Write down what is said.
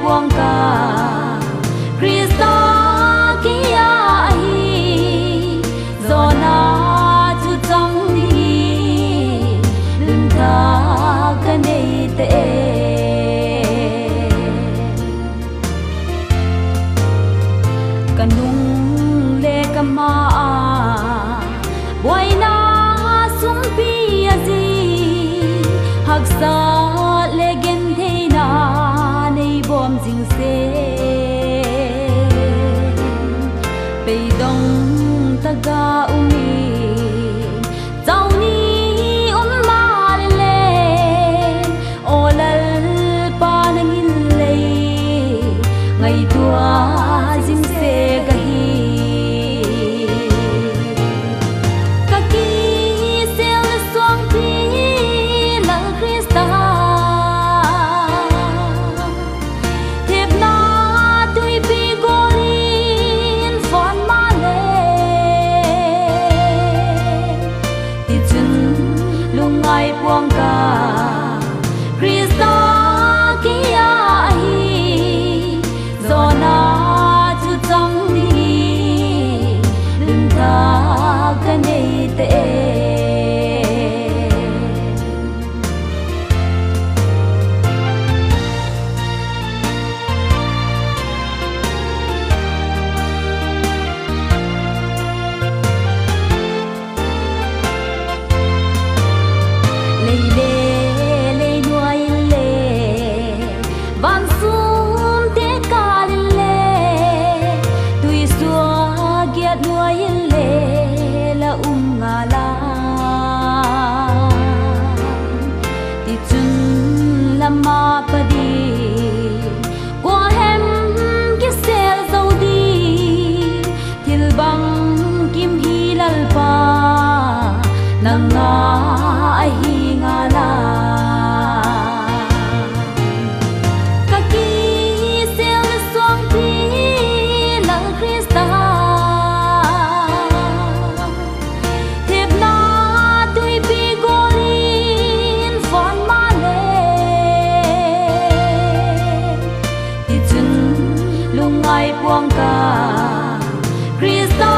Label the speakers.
Speaker 1: puangka Tichun Zawna chu chang ni nuntak te kanung le kama boy na Suangpi azi Haksat le gentheinan bom jing se peidong taga umin Zawni mal le olal panang inle ngai tua jing se gahi ka KISELNA Suangpi lang Krista thep na tui pi gorin fon ma le Tichun lungai puangka Zawna chu chang ni nuntak te Leilung nuai inle van sum te kal inle Tuisuagiat nuai inle la ngala Tichun lama patin qua hem kisel zaudi tilbang kim hi lalpa ngai ngala ka KISELNA Suangpi lang Krista thep na tui pi gorin fon ma le Tichun lungai puangka Krista